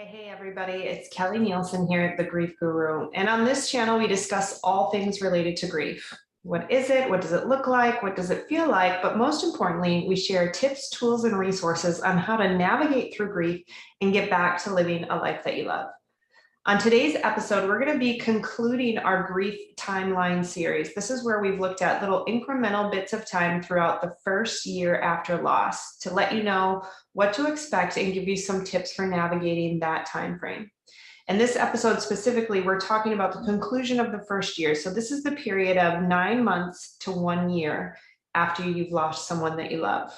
Hey everybody, it's Kelly Nielsen here at the Grief Guru. And on this channel, we discuss all things related to grief. What is it? What does it look like? What does it feel like? But most importantly, we share tips, tools, and resources on how to navigate through grief and get back to living a life that you love. On today's episode, we're going to be concluding our grief timeline series. This is where we've looked at little incremental bits of time throughout the first year after loss to let you know what to expect and give you some tips for navigating that time frame. In this episode specifically, we're talking about the conclusion of the first year. So this is the period of 9 months to 1 year after you've lost someone that you love.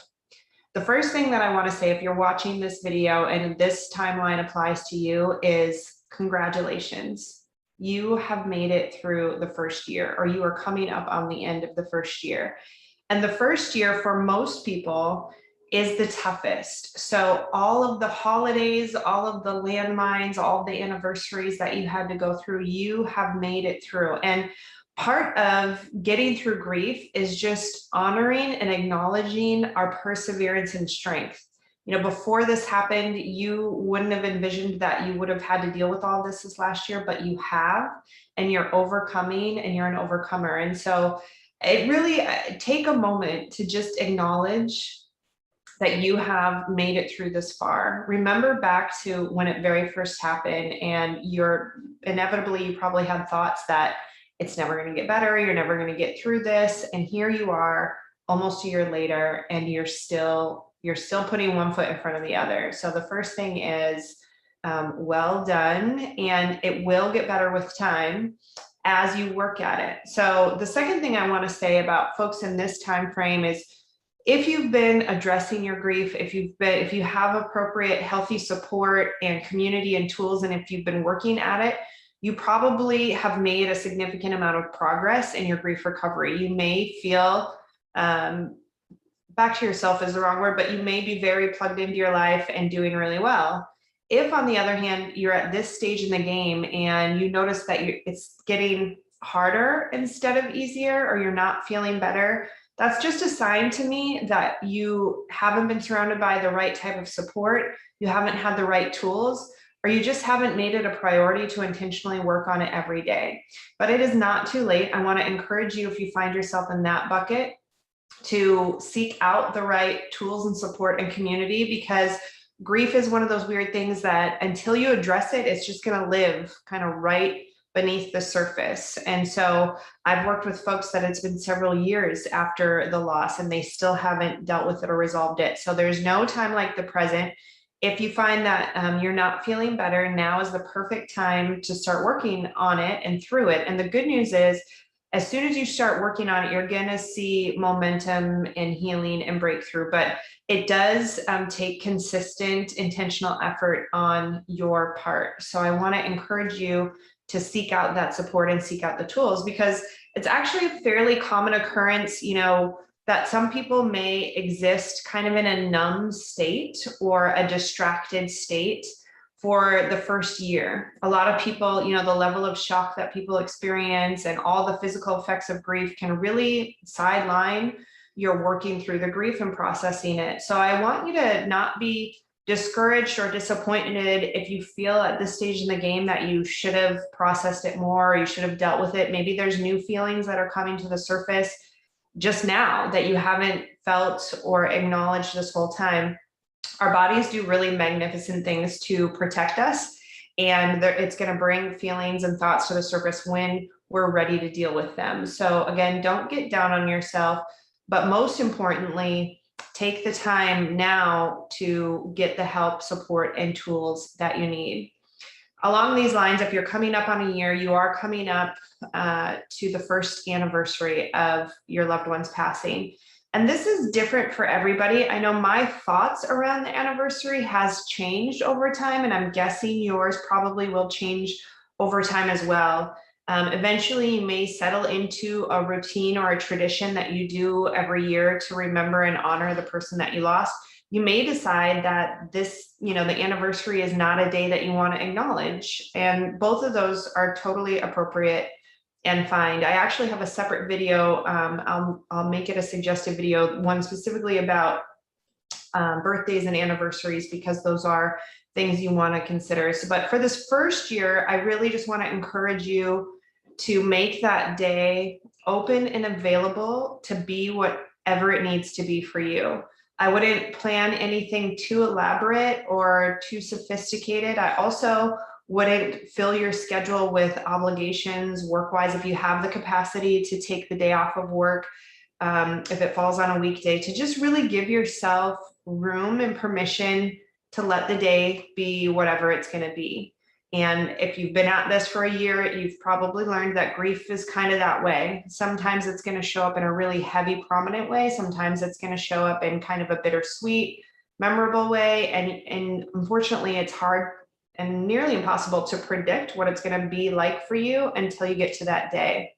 The first thing that I want to say, if you're watching this video and this timeline applies to you, is congratulations. You have made it through the first year, or you are coming up on the end of the first year. And the first year for most people is the toughest. So all of the holidays, all of the landmines, all of the anniversaries that you had to go through, you have made it through. And part of getting through grief is just honoring and acknowledging our perseverance and strength. You know, before this happened, you wouldn't have envisioned that you would have had to deal with all this last year, but you have, and you're overcoming, and you're an overcomer. And so it really take a moment to just acknowledge that you have made it through this far. Remember back to when it very first happened, and inevitably you probably had thoughts that it's never going to get better, you're never going to get through this, and here you are almost a year later, and you're still putting one foot in front of the other. So the first thing is, well done, and it will get better with time as you work at it. So the second thing I want to say about folks in this time frame is, if you've been addressing your grief, if you have appropriate healthy support and community and tools, and if you've been working at it, you probably have made a significant amount of progress in your grief recovery. You may feel back to yourself is the wrong word, but you may be very plugged into your life and doing really well. If, on the other hand, you're at this stage in the game and you notice that it's getting harder instead of easier, or you're not feeling better, that's just a sign to me that you haven't been surrounded by the right type of support, you haven't had the right tools, or you just haven't made it a priority to intentionally work on it every day. But it is not too late. I want to encourage you, if you find yourself in that bucket, to seek out the right tools and support and community, because grief is one of those weird things that until you address it, it's just going to live kind of right beneath the surface. And so I've worked with folks that it's been several years after the loss and they still haven't dealt with it or resolved it. So there's no time like the present. If you find that you're not feeling better, now is the perfect time to start working on it and through it. And the good news is, as soon as you start working on it, you're going to see momentum and healing and breakthrough. But it does take consistent, intentional effort on your part. So I want to encourage you to seek out that support and seek out the tools, because it's actually a fairly common occurrence, you know, that some people may exist kind of in a numb state or a distracted state for the first year. A lot of people, you know, the level of shock that people experience and all the physical effects of grief can really sideline your working through the grief and processing it. So I want you to not be discouraged or disappointed if you feel at this stage in the game that you should have processed it more, or you should have dealt with it. Maybe there's new feelings that are coming to the surface just now that you haven't felt or acknowledged this whole time. Our bodies do really magnificent things to protect us, and it's going to bring feelings and thoughts to the surface when we're ready to deal with them. So again, don't get down on yourself, but most importantly, take the time now to get the help, support, and tools that you need. Along these lines, if you're coming up on a year, you are coming up to the first anniversary of your loved one's passing. And this is different for everybody. I know my thoughts around the anniversary has changed over time, and I'm guessing yours probably will change over time as well. Eventually, you may settle into a routine or a tradition that you do every year to remember and honor the person that you lost. You may decide that this, you know, the anniversary is not a day that you want to acknowledge, and both of those are totally appropriate and fine. I actually have a separate video. I'll make it a suggested video, one specifically about birthdays and anniversaries, because those are things you want to consider. So, but for this first year, I really just want to encourage you to make that day open and available to be whatever it needs to be for you. I wouldn't plan anything too elaborate or too sophisticated. I also wouldn't fill your schedule with obligations work-wise if you have the capacity to take the day off of work. If it falls on a weekday, to just really give yourself room and permission to let the day be whatever it's going to be. And if you've been at this for a year, you've probably learned that grief is kind of that way. Sometimes it's going to show up in a really heavy, prominent way. Sometimes it's going to show up in kind of a bittersweet, memorable way. And unfortunately, it's hard and nearly impossible to predict what it's going to be like for you until you get to that day.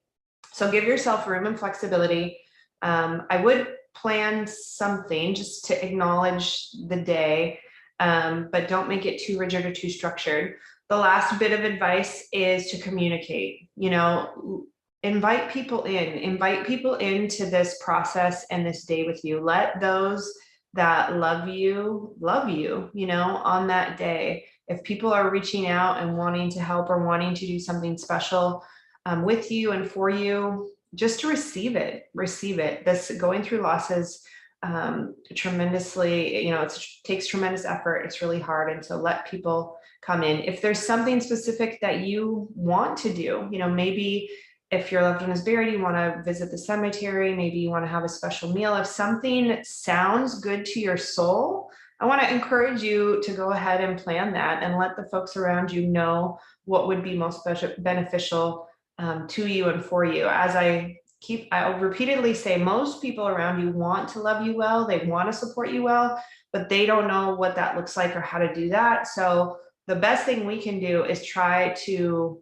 So give yourself room and flexibility. I would plan something just to acknowledge the day, but don't make it too rigid or too structured. The last bit of advice is to communicate. Invite people into this process and this day with you. Let those that love you, on that day. If people are reaching out and wanting to help or wanting to do something special with you and for you, just to receive it. This going through losses tremendously, it takes tremendous effort. It's really hard. And so let people come in. If there's something specific that you want to do, maybe if your loved one is buried, you want to visit the cemetery, maybe you want to have a special meal. If something sounds good to your soul, I want to encourage you to go ahead and plan that and let the folks around you know what would be most beneficial to you and for you. As I'll repeatedly say, most people around you want to love you well, they want to support you well, but they don't know what that looks like or how to do that. So the best thing we can do is try to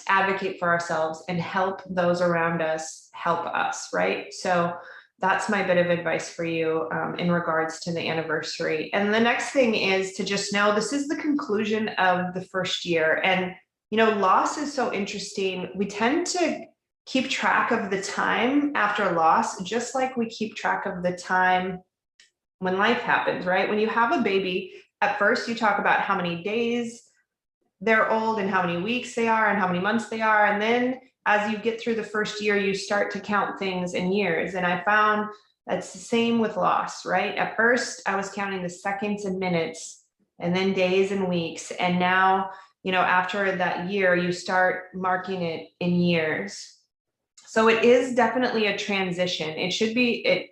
advocate for ourselves and help those around us help us, right? So that's my bit of advice for you in regards to the anniversary. And the next thing is to just know this is the conclusion of the first year. And loss is so interesting. We tend to keep track of the time after loss, just like we keep track of the time when life happens, right? When you have a baby, at first you talk about how many days they're old and how many weeks they are and how many months they are. And then as you get through the first year, you start to count things in years. And I found that's the same with loss, right? At first I was counting the seconds and minutes and then days and weeks. And now, after that year, you start marking it in years. So it is definitely a transition. It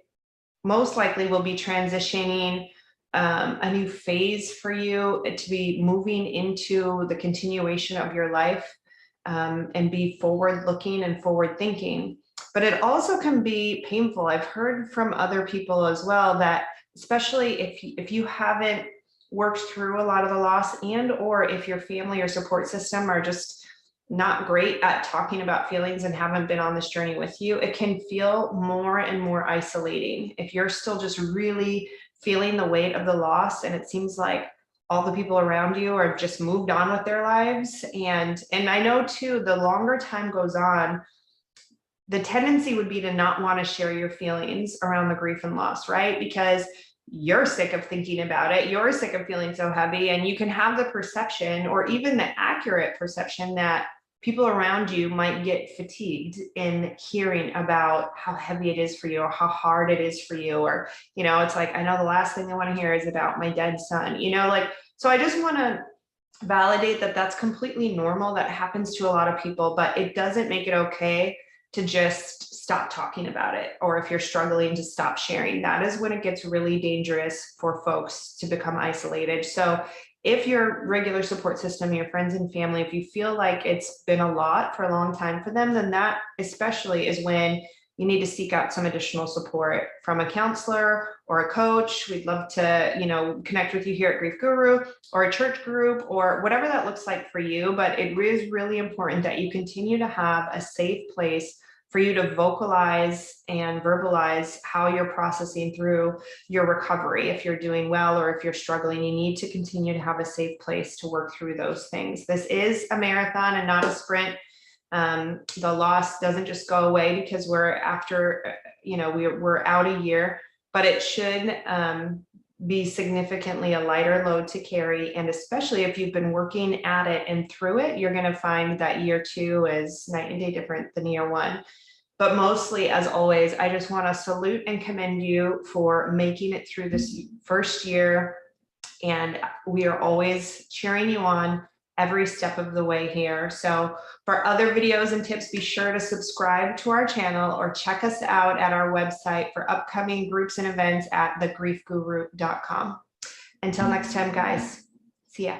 most likely will be transitioning a new phase for you to be moving into the continuation of your life and be forward looking and forward thinking. But it also can be painful. I've heard from other people as well that, especially if you haven't worked through a lot of the loss, and or if your family or support system are just not great at talking about feelings and haven't been on this journey with you, it can feel more and more isolating. If you're still just really feeling the weight of the loss and it seems like all the people around you are just moved on with their lives. And I know too, the longer time goes on, the tendency would be to not want to share your feelings around the grief and loss, right? Because you're sick of thinking about it. You're sick of feeling so heavy, and you can have the perception or even the accurate perception that people around you might get fatigued in hearing about how heavy it is for you or how hard it is for you. Or, it's like, I know the last thing I want to hear is about my dead son, so I just want to validate that that's completely normal. That happens to a lot of people, but it doesn't make it okay to just stop talking about it. Or if you're struggling, to stop sharing. That is when it gets really dangerous for folks to become isolated. So if your regular support system, your friends and family, if you feel like it's been a lot for a long time for them, then that especially is when you need to seek out some additional support from a counselor or a coach. We'd love to, connect with you here at Grief Guru, or a church group, or whatever that looks like for you. But it is really important that you continue to have a safe place for you to vocalize and verbalize how you're processing through your recovery. If you're doing well or if you're struggling, you need to continue to have a safe place to work through those things. This is a marathon and not a sprint. The loss doesn't just go away because we're out a year, but it should be significantly a lighter load to carry. And especially if you've been working at it and through it, you're going to find that year 2 is night and day different than year 1. But mostly, as always, I just want to salute and commend you for making it through this first year. And we are always cheering you on every step of the way here. So for other videos and tips, be sure to subscribe to our channel or check us out at our website for upcoming groups and events at thegriefguru.com. Until next time, guys, see ya.